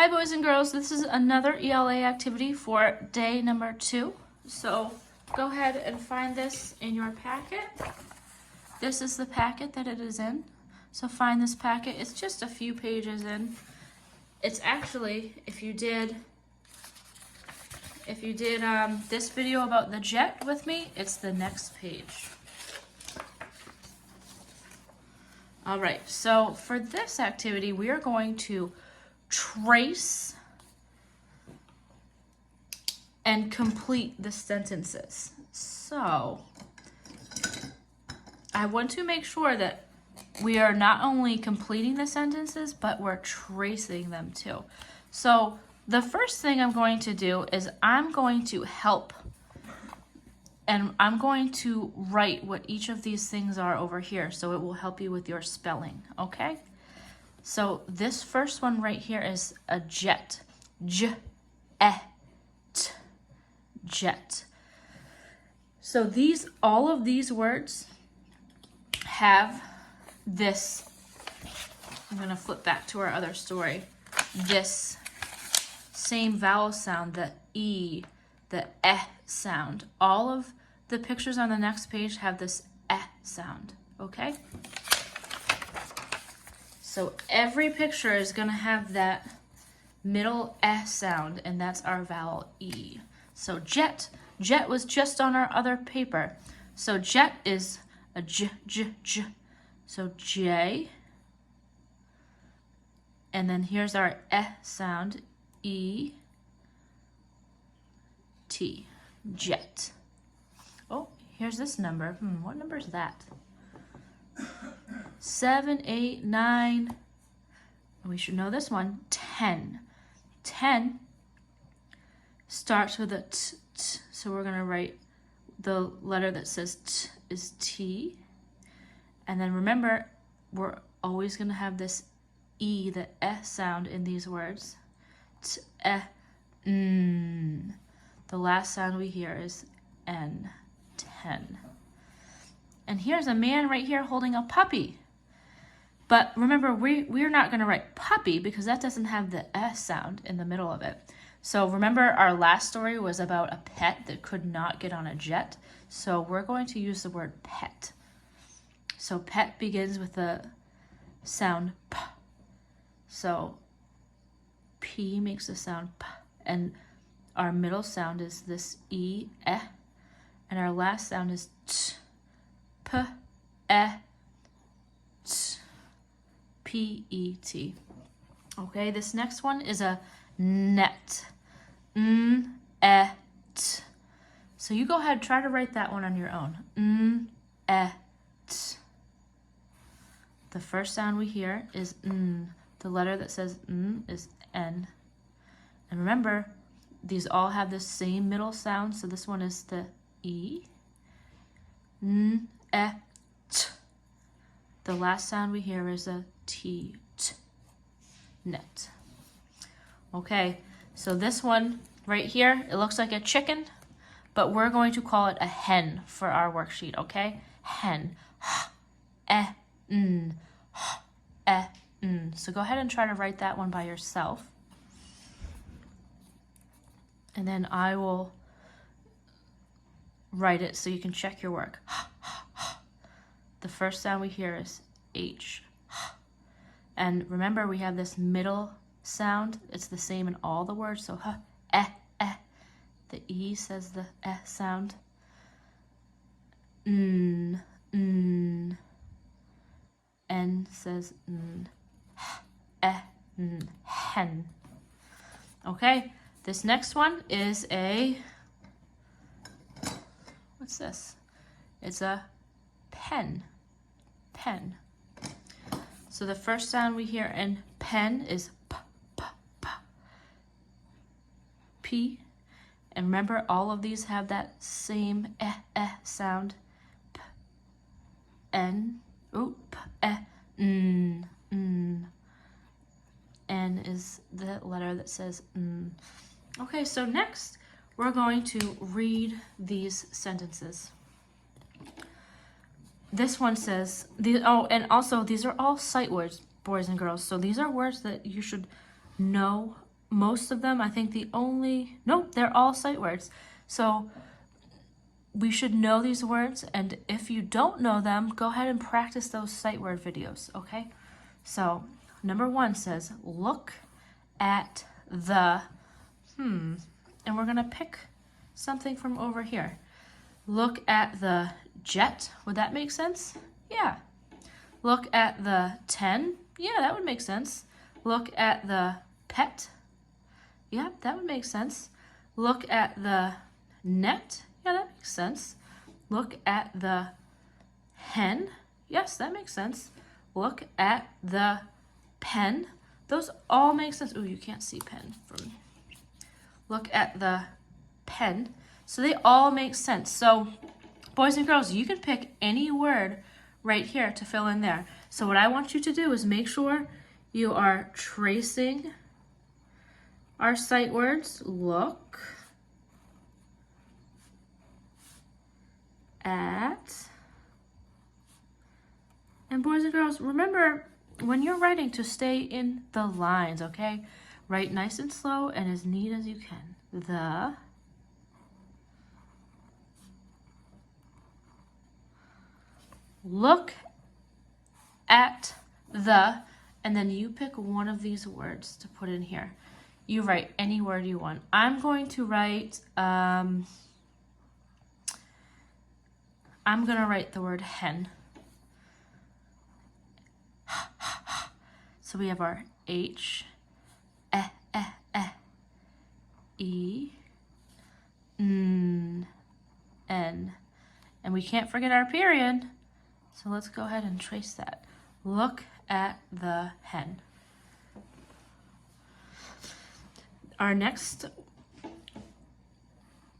Hi boys and girls, this is another ELA activity for day number 2. So go ahead and find this in your packet. This is the packet that it is in. So find this packet, it's just a few pages in. It's actually, if you did this video about the jet with me, it's the next page. All right, so for this activity, we are going to trace and complete the sentences. So I want to make sure that we are not only completing the sentences, but we're tracing them too. So the first thing I'm going to do is I'm going to help, and I'm going to write what each of these things are over here, so it will help you with your spelling, okay? So this first one right here is a jet. J-E-T. Jet. So all of these words have this. I'm going to flip back to our other story. This same vowel sound, the E, the eh sound. All of the pictures on the next page have this eh sound, okay? So every picture is going to have that middle eh sound, and that's our vowel E. So jet. Jet was just on our other paper. So jet is a j, j, j. So J. And then here's our eh sound, E, T, jet. Oh, here's this number. What number is that? 7, 8, 9. We should know this one. 10. 10 starts with a t, t. So we're going to write the letter that says t is T. And then remember, we're always going to have this E, the eh sound in these words. T, eh, n. The last sound we hear is N. 10. And here's a man right here holding a puppy. But remember, we're not going to write puppy because that doesn't have the S sound in the middle of it. So remember, our last story was about a pet that could not get on a jet. So we're going to use the word pet. So pet begins with the sound P. So P makes the sound P. And our middle sound is this E, eh. And our last sound is T, P, eh, T. P-E-T. Okay, this next one is a net. N-E-T. So you go ahead, try to write that one on your own. N-E-T. The first sound we hear is N. The letter that says N is N. And remember, these all have the same middle sound, so this one is the E. N-E-T. The last sound we hear is a T, t, net. Okay, so this one right here, it looks like a chicken, but we're going to call it a hen for our worksheet, okay? Hen. H-E-N. H-E-N. So go ahead and try to write that one by yourself. And then I will write it so you can check your work. The first sound we hear is H. And remember, we have this middle sound. It's the same in all the words. So h, eh, eh. The E says the eh sound. N, n. N says n. H, eh, n. Hen. Okay, this next one is a, what's this? It's a pen. Pen. So the first sound we hear in pen is p, p, p, p. And remember, all of these have that same eh, eh sound. P, n, oop, eh, n, n. N is the letter that says n. Okay, so next we're going to read these sentences. This one says, and also these are all sight words, boys and girls. So these are words that you should know most of them. I think nope, they're all sight words. So we should know these words, and if you don't know them, go ahead and practice those sight word videos, okay? So number 1 says, look at the, and we're gonna pick something from over here. Look at the jet. Would that make sense? Yeah. Look at the 10. Yeah, that would make sense. Look at the pet. Yeah, that would make sense. Look at the net. Yeah, that makes sense. Look at the hen. Yes, that makes sense. Look at the pen. Those all make sense. Oh, you can't see pen from. Look at the pen. So they all make sense. So boys and girls, you can pick any word right here to fill in there. So what I want you to do is make sure you are tracing our sight words. Look at, and boys and girls, remember when you're writing to stay in the lines, okay? Write nice and slow and as neat as you can. The, look at the, and then you pick one of these words to put in here. You write any word you want. I'm going to write, I'm gonna write the word hen. So we have our H, E, N, and we can't forget our period. So let's go ahead and trace that. Look at the hen. Our next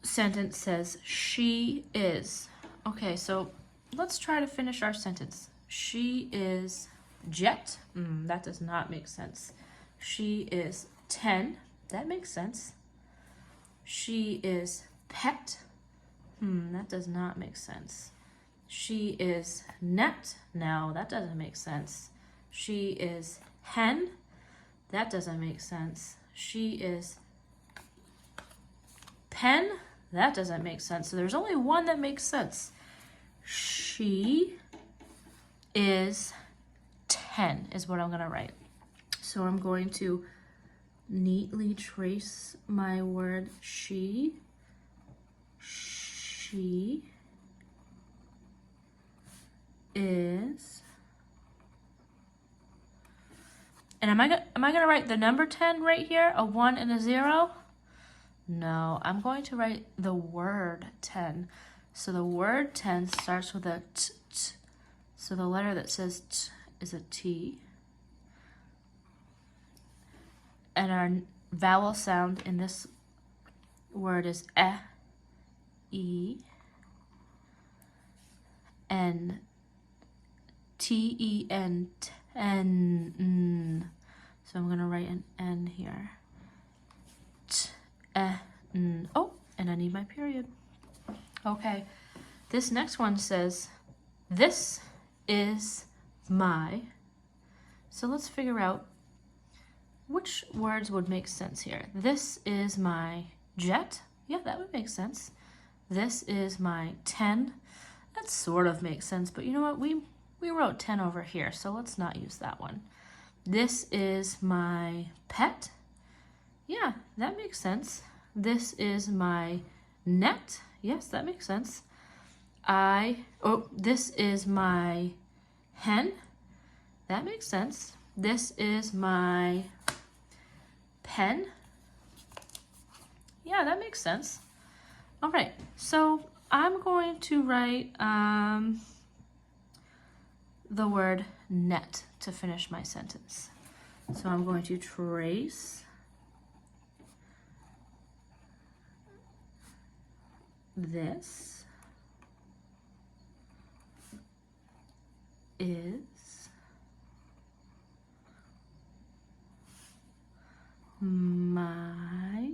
sentence says, she is. Okay, so let's try to finish our sentence. She is jet. That does not make sense. She is 10. That makes sense. She is pet. That does not make sense. She is net. No, that doesn't make sense. She is hen. That doesn't make sense. She is pen. That doesn't make sense. So there's only one that makes sense. She is 10 is what I'm going to write. So I'm going to neatly trace my word she. She is. And am I going to write the number 10 right here? A 1 and a 0? No, I'm going to write the word 10. So the word 10 starts with a t. So the letter that says t is a T. And our vowel sound in this word is E, N, T-E-N, ten. So I'm going to write an N here. N. Oh, and I need my period. Okay, this next one says, this is my. So let's figure out which words would make sense here. This is my jet. Yeah, that would make sense. This is my 10. That sort of makes sense, but you know what? We wrote 10 over here, so let's not use that one. This is my pet. Yeah, that makes sense. This is my net. Yes, that makes sense. This is my hen. That makes sense. This is my pen. Yeah, that makes sense. All right, so I'm going to write the word net to finish my sentence. So I'm going to trace this is my,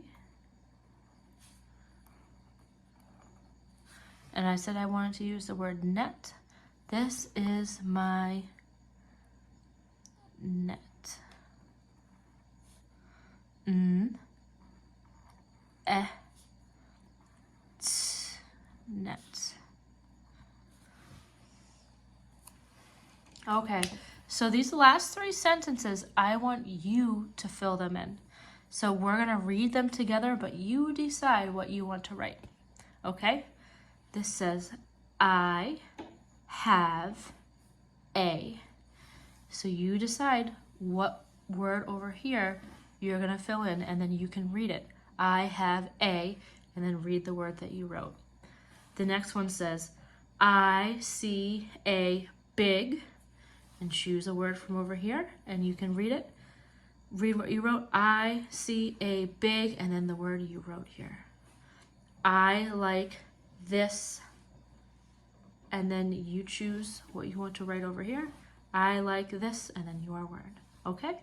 and I said I wanted to use the word net. This is my net. net. Okay, so these last three sentences, I want you to fill them in. So we're going to read them together, but you decide what you want to write. Okay? This says, I have a. So you decide what word over here you're going to fill in, and then you can read it. I have a, and then read the word that you wrote. The next one says, I see a big, and choose a word from over here, and you can read it. Read what you wrote. I see a big, and then the word you wrote here. I like this, and then you choose what you want to write over here. I like this, and then your word. Okay?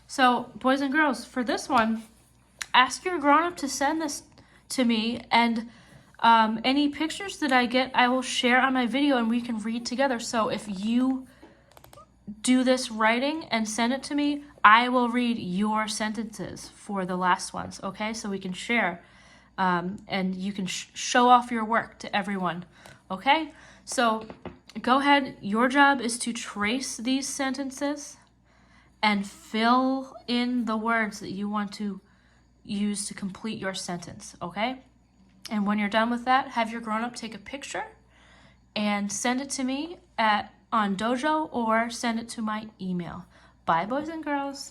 So, boys and girls, for this one, ask your grown-up to send this to me, and any pictures that I get, I will share on my video, and we can read together. So if you do this writing and send it to me, I will read your sentences for the last ones, okay? So we can share, and you can show off your work to everyone, okay? So go ahead. Your job is to trace these sentences and fill in the words that you want to use to complete your sentence, okay? And when you're done with that, have your grown-up take a picture and send it to me on Dojo, or send it to my email. Bye, boys and girls.